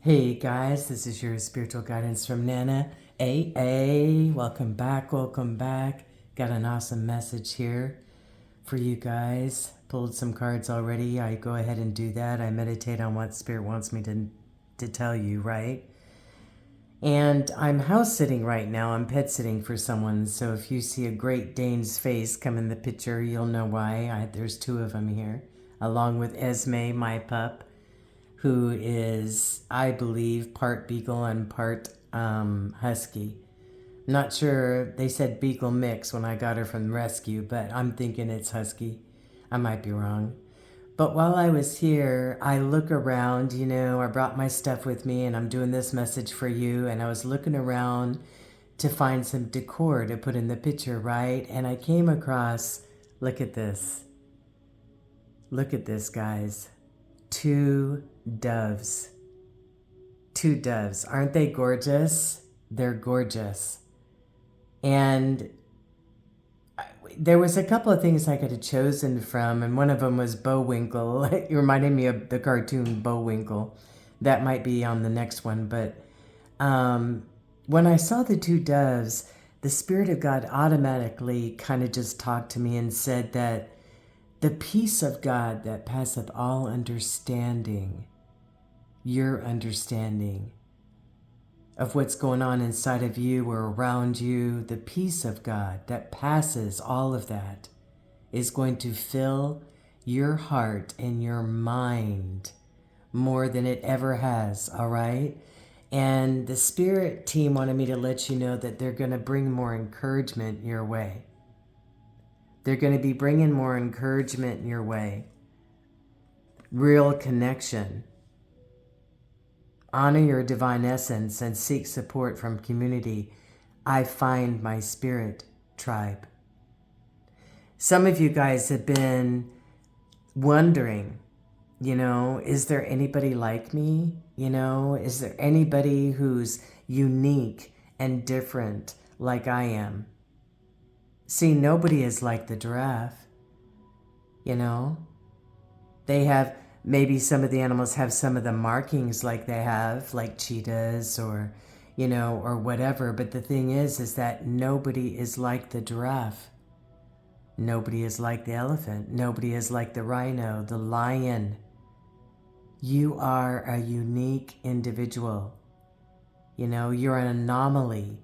Hey guys, this is your spiritual guidance from Nana AA. Welcome back, welcome back. Got an awesome message here for you guys. Pulled some cards already. I go ahead and do that. I meditate on what Spirit wants me to tell you, right? And I'm house sitting right now. I'm pet sitting for someone. So if you see a Great Dane's face come in the picture, you'll know why. There's two of them here, along with Esme, my pup, who is, I believe, part Beagle and part Husky. Not sure, they said Beagle mix when I got her from rescue, but I'm thinking it's Husky. I might be wrong. But while I was here, I look around, I brought my stuff with me and I'm doing this message for you. And I was looking around to find some decor to put in the picture, right? And I came across, look at this. Look at this, guys. Two doves. Two doves. Aren't they gorgeous? They're gorgeous. And there was a couple of things I could have chosen from, and one of them was Bowinkle. It reminded me of the cartoon Bowinkle. That might be on the next one, but when I saw the two doves, the Spirit of God automatically kind of just talked to me and said that the peace of God that passeth all understanding, your understanding of what's going on inside of you or around you, the peace of God that passes all of that is going to fill your heart and your mind more than it ever has, all right? And the Spirit team wanted me to let you know that they're going to bring more encouragement your way. They're going to be bringing more encouragement your way. Real connection. Honor your divine essence and seek support from community. I find my spirit tribe. Some of you guys have been wondering, is there anybody like me? Is there anybody who's unique and different like I am? See, nobody is like the giraffe. They have, maybe some of the animals have some of the markings like they have, like cheetahs or, or whatever. But the thing is that nobody is like the giraffe. Nobody is like the elephant. Nobody is like the rhino, the lion. You are a unique individual. You're an anomaly.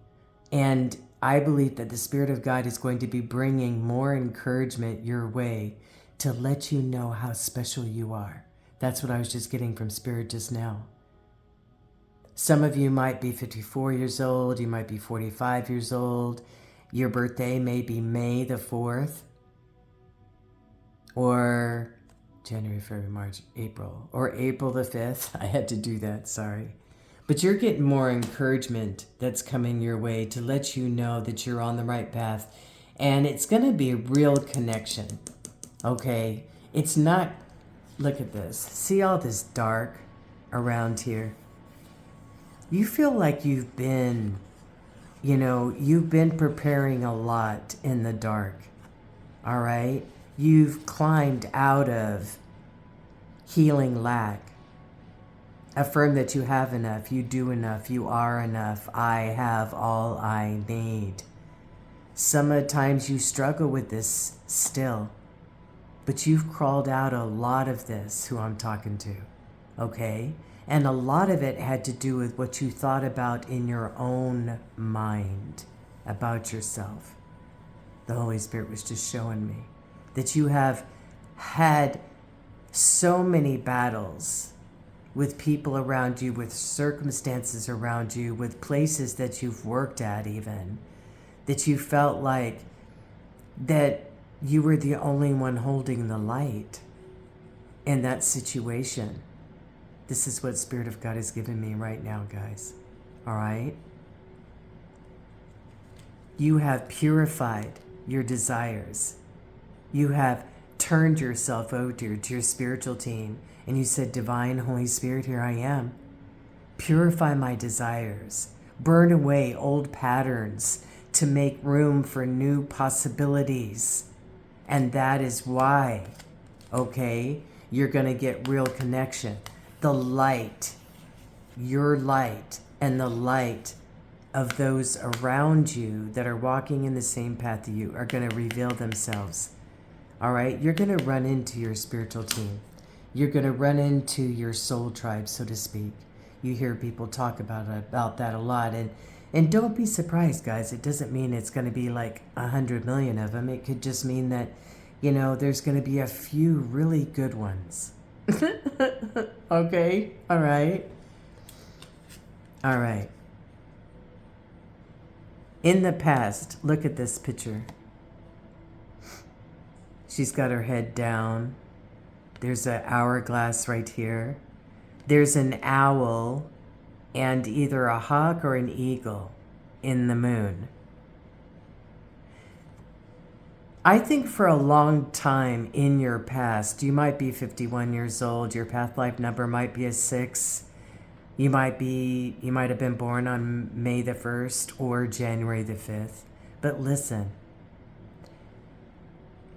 And I believe that the Spirit of God is going to be bringing more encouragement your way to let you know how special you are. That's what I was just getting from Spirit just now. Some of you might be 54 years old. You might be 45 years old. Your birthday may be May the 4th. Or January, February, March, April. Or April the 5th. I had to do that, sorry. But you're getting more encouragement that's coming your way to let you know that you're on the right path. And it's going to be a real connection. Okay? It's not, look at this. See all this dark around here? You feel like you've been preparing a lot in the dark. All right? You've climbed out of healing lack. Affirm that you have enough, you do enough, you are enough. I have all I need. Sometimes you struggle with this still, but you've crawled out a lot of this, who I'm talking to, okay? And a lot of it had to do with what you thought about in your own mind about yourself. The Holy Spirit was just showing me that you have had so many battles with people around you, with circumstances around you, with places that you've worked at even, that you felt like that you were the only one holding the light in that situation. This is what Spirit of God has given me right now, guys. All right? You have purified your desires. You have turned yourself over to your spiritual team, and you said, Divine Holy Spirit, here I am. Purify my desires. Burn away old patterns to make room for new possibilities. And that is why, okay, you're going to get real connection. The light your light and the light of those around you that are walking in the same path that you are going to reveal themselves. All right? You're going to run into your spiritual team. You're going to run into your soul tribe, so to speak. You hear people talk about that a lot. And don't be surprised, guys. It doesn't mean it's going to be like 100 million of them. It could just mean that, there's going to be a few really good ones. Okay? All right? All right. In the past, look at this picture. She's got her head down. There's an hourglass right here. There's an owl and either a hawk or an eagle in the moon. I think for a long time in your past, you might be 51 years old. Your path life number might be a 6. You might have been born on May the 1st or January the 5th. But listen,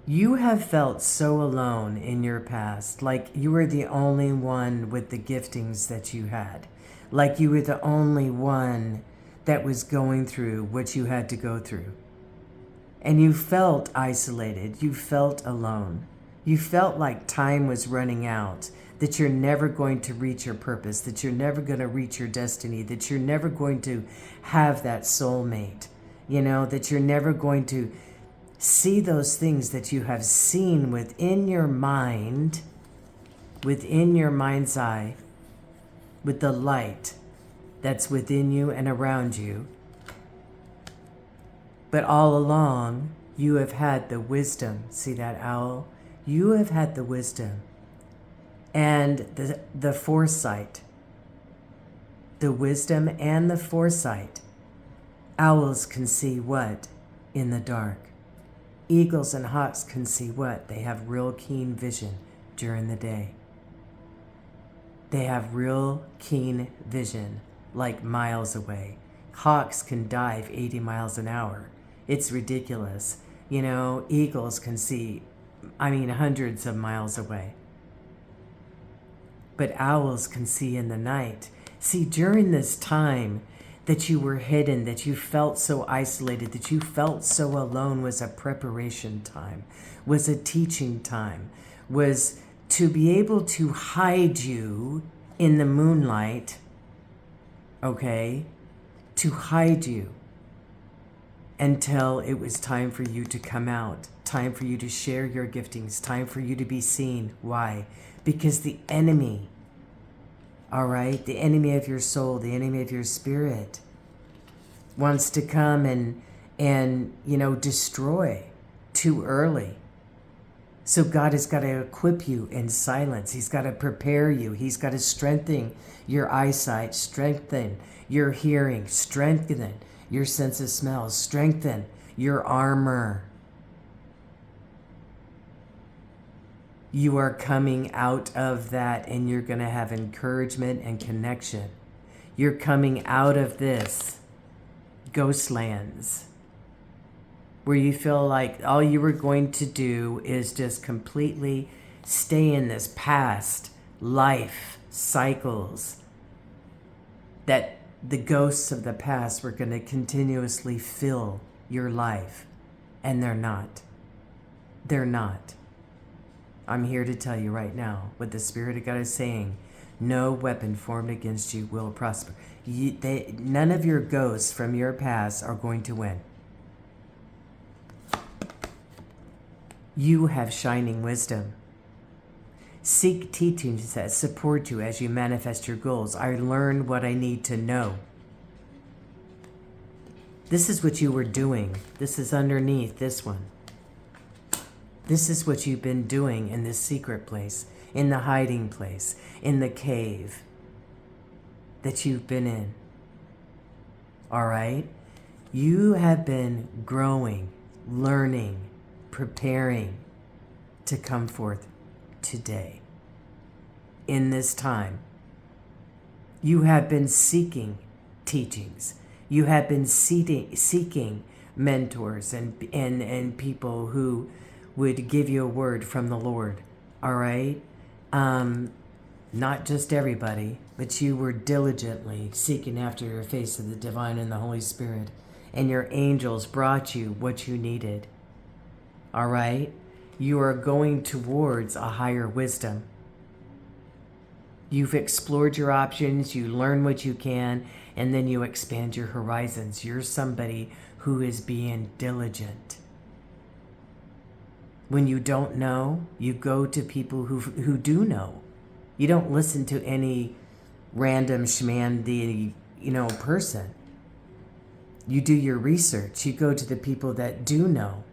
you have felt so alone in your past, like you were the only one with the giftings that you had. Like you were the only one that was going through what you had to go through. And you felt isolated. You felt alone. You felt like time was running out, that you're never going to reach your purpose, that you're never going to reach your destiny, that you're never going to have that soulmate, that you're never going to see those things that you have seen within your mind, within your mind's eye, with the light that's within you and around you. But all along, you have had the wisdom. See that owl? You have had the wisdom and the foresight. The wisdom and the foresight. Owls can see what? In the dark. Eagles and hawks can see what? They have real keen vision during the day. They have real keen vision, like miles away. Hawks can dive 80 miles an hour. It's ridiculous. Eagles can see, hundreds of miles away. But owls can see in the night. See, during this time that you were hidden, that you felt so isolated, that you felt so alone, was a preparation time, was a teaching time, was to be able to hide you in the moonlight, okay? To hide you until it was time for you to come out, time for you to share your giftings, time for you to be seen. Why? Because the enemy, all right, the enemy of your soul, the enemy of your spirit, wants to come and destroy too early. So God has got to equip you in silence. He's got to prepare you. He's got to strengthen your eyesight, strengthen your hearing, strengthen your sense of smell, strengthen your armor. You are coming out of that and you're going to have encouragement and connection. You're coming out of this ghost lands where you feel like all you were going to do is just completely stay in this past life cycles, that the ghosts of the past were going to continuously fill your life. And they're not. They're not. I'm here to tell you right now what the Spirit of God is saying. No weapon formed against you will prosper. None of your ghosts from your past are going to win. You have shining wisdom. Seek teachings that support you as you manifest your goals. I learn what I need to know. This is what you were doing. This is underneath this one. This is what you've been doing in this secret place, in the hiding place, in the cave that you've been in. All right? You have been growing, learning, preparing to come forth today. In this time, you have been seeking teachings. You have been seeking mentors and people who would give you a word from the Lord. All right? Not just everybody, but you were diligently seeking after your face of the divine and the Holy Spirit, and your angels brought you what you needed. All right? You are going towards a higher wisdom. You've explored your options, you learn what you can, and then you expand your horizons. You're somebody who is being diligent. When you don't know, you go to people who do know. You don't listen to any random schmandy, person. You do your research. You go to the people that do know,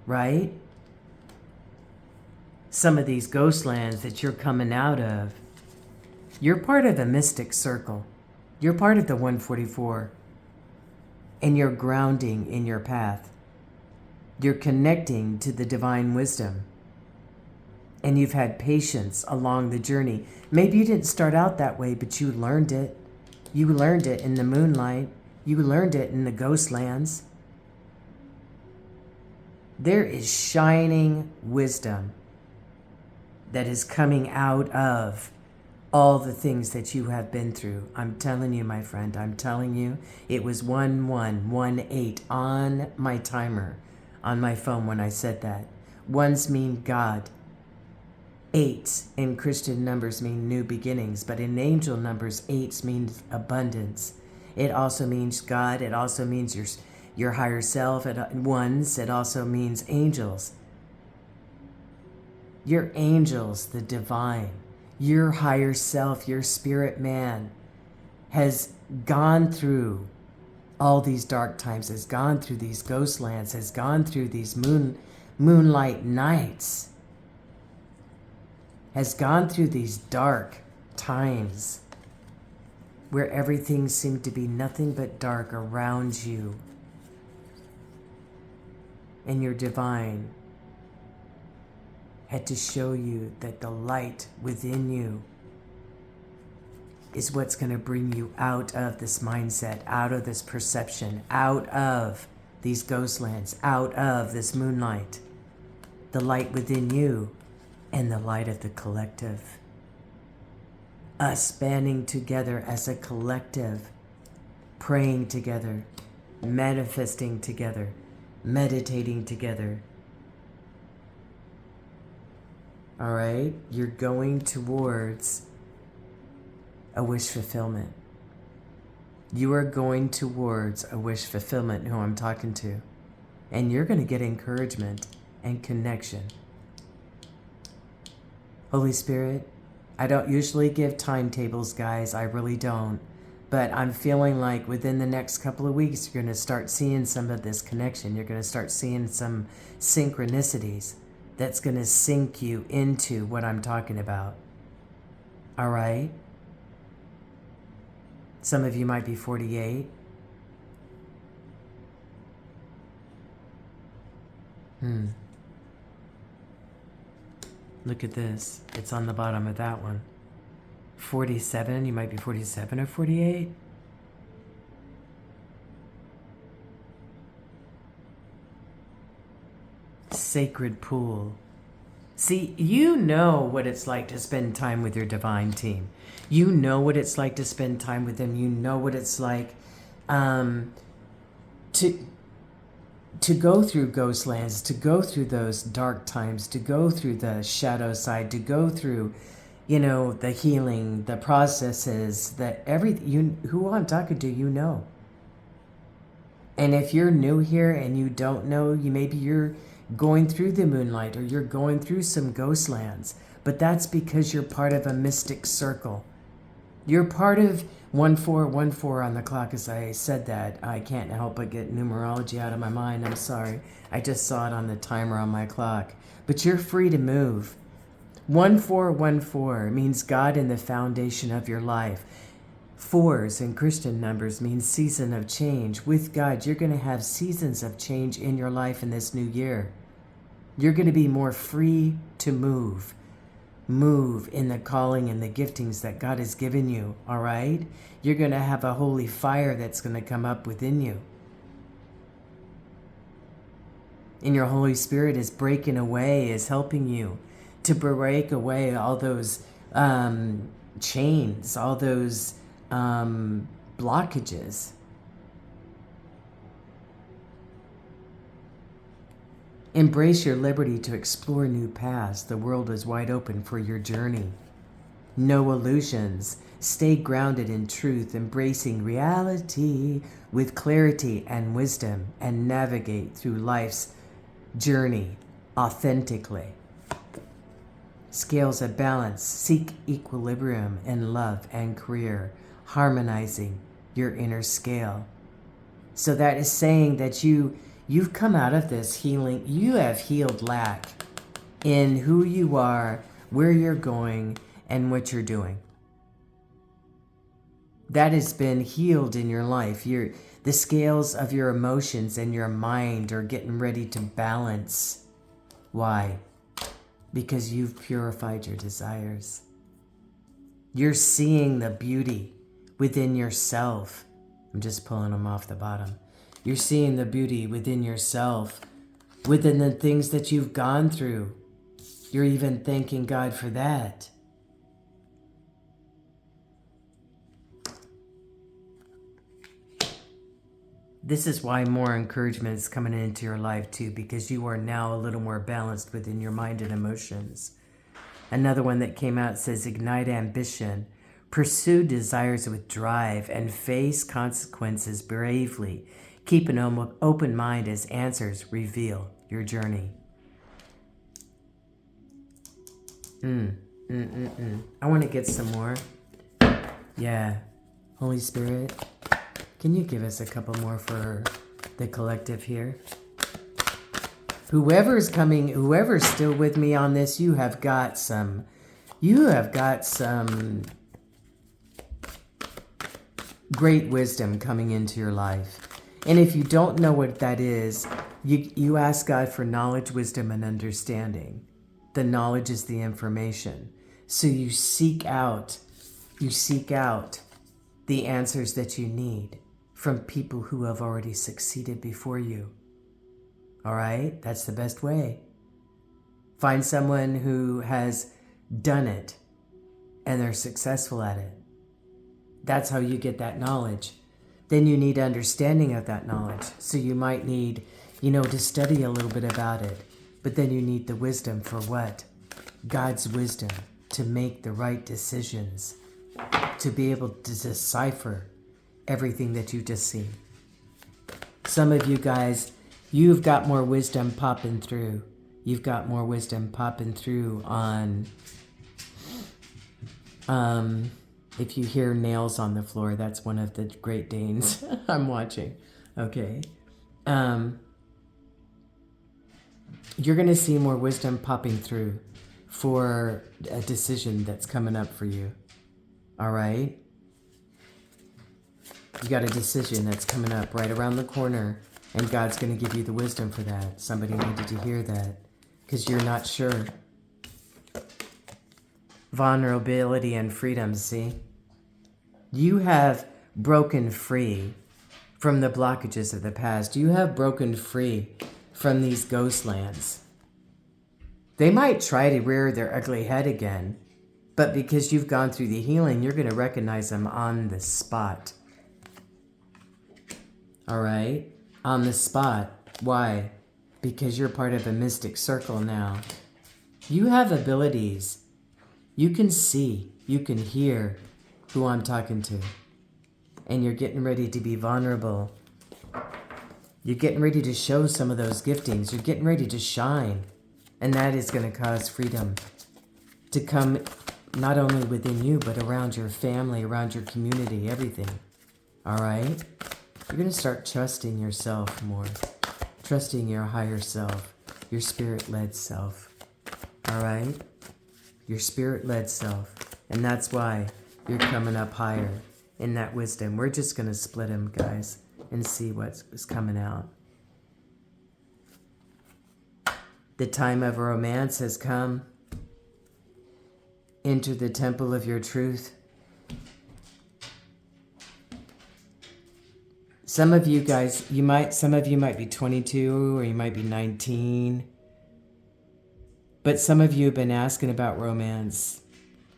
right? Some of these ghost lands that you're coming out of, you're part of a mystic circle. You're part of the 144. And you're grounding in your path. You're connecting to the divine wisdom. And you've had patience along the journey. Maybe you didn't start out that way, but you learned it. You learned it in the moonlight. You learned it in the ghost lands. There is shining wisdom that is coming out of all the things that you have been through. I'm telling you, my friend, I'm telling you, it was 1118 on my timer, on my phone when I said that. Ones mean God. 8 in Christian numbers mean new beginnings, but in angel numbers, 8 means abundance. It also means God. It also means your higher self. Ones, it also means angels. Your angels, the divine, your higher self, your spirit man has gone through all these dark times, has gone through these ghost lands, has gone through these moonlight nights, has gone through these dark times where everything seemed to be nothing but dark around you. And your divine had to show you that the light within you is what's going to bring you out of this mindset, out of this perception, out of these ghost lands, out of this moonlight. The light within you and the light of the collective. Us banding together as a collective, praying together, manifesting together, meditating together. All right? You're going towards a wish fulfillment. You are going towards a wish fulfillment, who I'm talking to. And you're going to get encouragement and connection. Holy Spirit, I don't usually give timetables, guys. I really don't. But I'm feeling like within the next couple of weeks, you're going to start seeing some of this connection. You're going to start seeing some synchronicities that's going to sink you into what I'm talking about. All right? Some of you might be 48. Look at this. It's on the bottom of that one. 47. You might be 47 or 48. Sacred pool. See, you know what it's like to spend time with your divine team. You know what it's like to spend time with them. You know what it's like to go through ghost lands, to go through those dark times, to go through the shadow side, to go through, the healing, the processes, who I'm talking to, you know. And if you're new here and you don't know, maybe you're going through the moonlight or you're going through some ghost lands, but that's because you're part of a mystic circle. You're part of 1414 on the clock. As I said that, I can't help but get numerology out of my mind. I'm sorry. I just saw it on the timer on my clock. But you're free to move. 1414 means God in the foundation of your life. 4s in Christian numbers means season of change. With God, you're going to have seasons of change in your life in this new year. You're going to be more free to move. Move in the calling and the giftings that God has given you, all right? You're going to have a holy fire that's going to come up within you. And your Holy Spirit is breaking away, is helping you to break away all those chains, all those blockages. Embrace your liberty to explore new paths. The world is wide open for your journey. No illusions. Stay grounded in truth, embracing reality with clarity and wisdom, and navigate through life's journey authentically. Scales of balance. Seek equilibrium in love and career, harmonizing your inner scale. So that is saying that you've come out of this healing. You have healed lack in who you are, where you're going, and what you're doing. That has been healed in your life. The scales of your emotions and your mind are getting ready to balance. Why? Because you've purified your desires. You're seeing the beauty within yourself. I'm just pulling them off the bottom. You're seeing the beauty within yourself, within the things that you've gone through. You're even thanking God for that. This is why more encouragement is coming into your life too, because you are now a little more balanced within your mind and emotions. Another one that came out says, ignite ambition, pursue desires with drive, and face consequences bravely. Keep an open mind as answers reveal your journey. I want to get some more. Yeah. Holy Spirit, can you give us a couple more for the collective here? Whoever's coming, whoever's still with me on this, you have got some great wisdom coming into your life. And if you don't know what that is, you ask God for knowledge, wisdom, and understanding. The knowledge is the information. So you seek out the answers that you need from people who have already succeeded before you. All right? That's the best way. Find someone who has done it and they're successful at it. That's how you get that knowledge. Then you need understanding of that knowledge. So you might need, to study a little bit about it. But then you need the wisdom for what? God's wisdom to make the right decisions, to be able to decipher everything that you just seen. Some of you guys, you've got more wisdom popping through. You've got more wisdom popping through on, if you hear nails on the floor, that's one of the Great Danes I'm watching. Okay. You're going to see more wisdom popping through for a decision that's coming up for you. All right? You got a decision that's coming up right around the corner, and God's going to give you the wisdom for that. Somebody needed to hear that because you're not sure. Vulnerability and freedom, see? You have broken free from the blockages of the past. You have broken free from these ghost lands. They might try to rear their ugly head again, but because you've gone through the healing, you're going to recognize them on the spot. All right? On the spot. Why? Because you're part of a mystic circle now. You have abilities. You can see, you can hear who I'm talking to. And you're getting ready to be vulnerable. You're getting ready to show some of those giftings. You're getting ready to shine. And that is going to cause freedom to come not only within you, but around your family, around your community, everything. All right? You're going to start trusting yourself more. Trusting your higher self, your spirit-led self. All right? Your spirit-led self. And that's why you're coming up higher in that wisdom. We're just going to split them, guys, and see what's coming out. The time of romance has come. Enter the temple of your truth. Some of you guys, some of you might be 22 or you might be 19. But some of you have been asking about romance.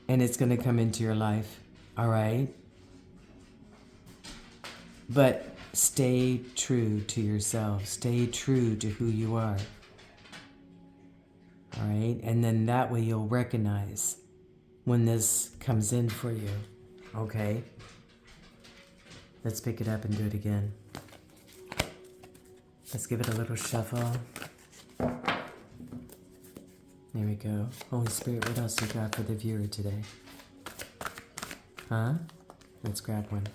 And it's going to come into your life. All right? But stay true to yourself. Stay true to who you are. All right? And then that way you'll recognize when this comes in for you. Okay? Let's pick it up and do it again. Let's give it a little shuffle. There we go. Holy Spirit, what else you got for the viewer today? Huh? Let's grab one.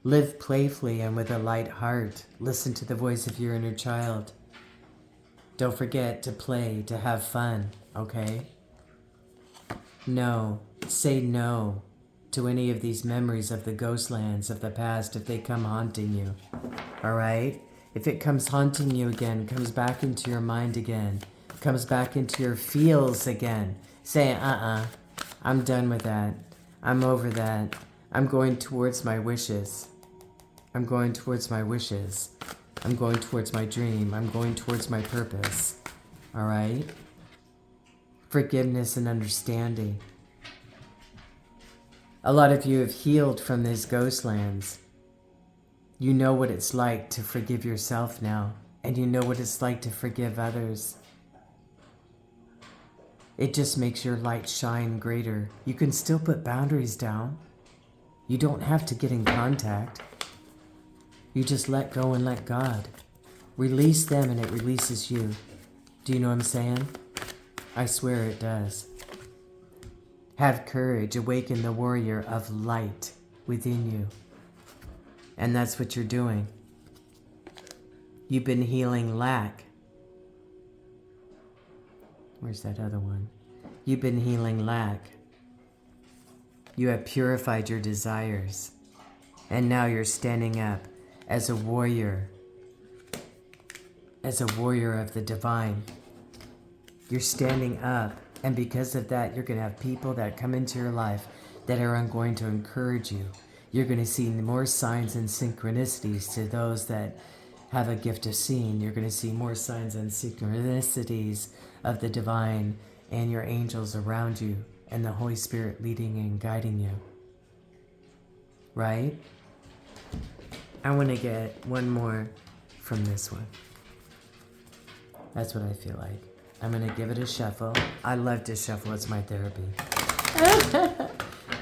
Live playfully and with a light heart. Listen to the voice of your inner child. Don't forget to play, to have fun, okay? No. Say no to any of these memories of the ghost lands of the past if they come haunting you. All right? If it comes haunting you again, comes back into your mind again, comes back into your feels again, say, I'm done with that. I'm over that. I'm going towards my wishes. I'm going towards my wishes. I'm going towards my dream. I'm going towards my purpose. All right? Forgiveness and understanding. A lot of you have healed from these ghost lands. You know what it's like to forgive yourself now, and you know what it's like to forgive others. It just makes your light shine greater. You can still put boundaries down. You don't have to get in contact. You just let go and let God. Release them and it releases you. Do you know what I'm saying? I swear it does. Have courage, awaken the warrior of light within you. And that's what you're doing. You've been healing lack. Where's that other one? You've been healing lack. You have purified your desires. And now you're standing up as a warrior. As a warrior of the divine. You're standing up. And because of that, you're going to have people that come into your life that are going to encourage you. You're going to see more signs and synchronicities to those that have a gift of seeing. You're going to see more signs and synchronicities of the divine and your angels around you and the Holy Spirit leading and guiding you. Right? I want to get one more from this one. That's what I feel like. I'm going to give it a shuffle. I love to shuffle. It's my therapy.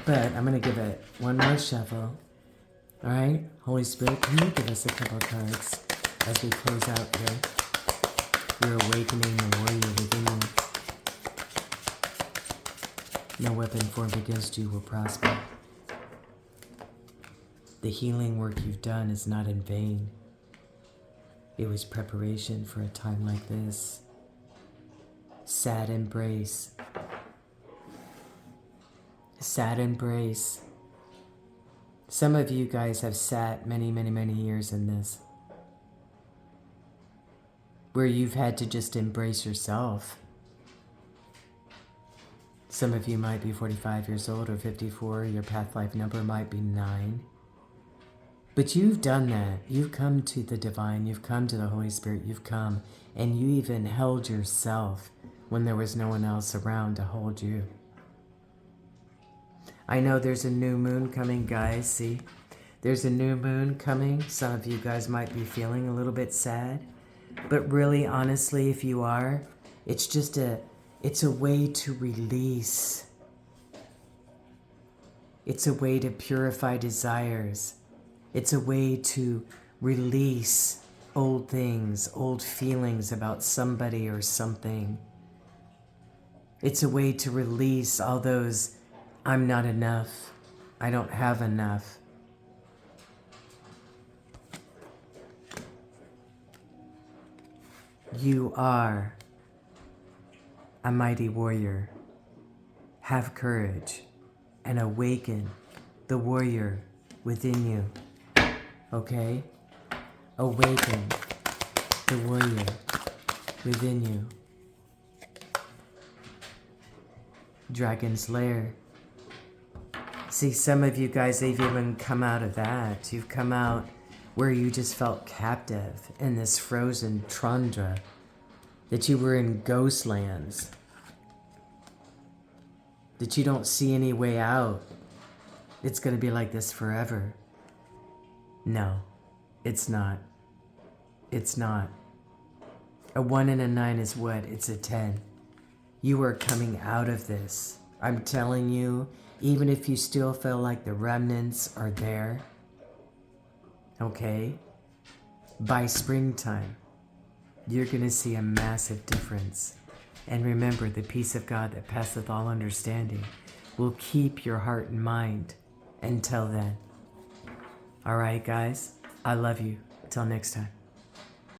But I'm going to give it one more shuffle. All right? Holy Spirit, can you give us a couple of cards as we close out here? You're awakening the warrior within you. No weapon formed against you will prosper. The healing work you've done is not in vain. It was preparation for a time like this. Sad embrace. Sad embrace. Some of you guys have sat many, many, many years in this. Where you've had to just embrace yourself. Some of you might be 45 years old or 54. Your path life number might be 9. But you've done that. You've come to the divine. You've come to the Holy Spirit. You've come and you even held yourself when there was no one else around to hold you. I know there's a new moon coming, guys. See? There's a new moon coming. Some of you guys might be feeling a little bit sad. But really, honestly, if you are, it's just it's a way to release. It's a way to purify desires. It's a way to release old things, old feelings about somebody or something. It's a way to release all those, I'm not enough, I don't have enough. You are a mighty warrior. Have courage and awaken the warrior within you. Okay? Awaken the warrior within you. Dragon's Lair. See, some of you guys have even come out of that. You've come out where you just felt captive in this frozen tundra, that you were in ghost lands. that you don't see any way out. It's going to be like this forever. No, it's not. It's not. A 1 and a 9 is what? It's a 10. You are coming out of this. I'm telling you, even if you still feel like the remnants are there, okay, by springtime, you're going to see a massive difference. And remember, the peace of God that passeth all understanding will keep your heart and mind until then. All right, guys, I love you. Until next time.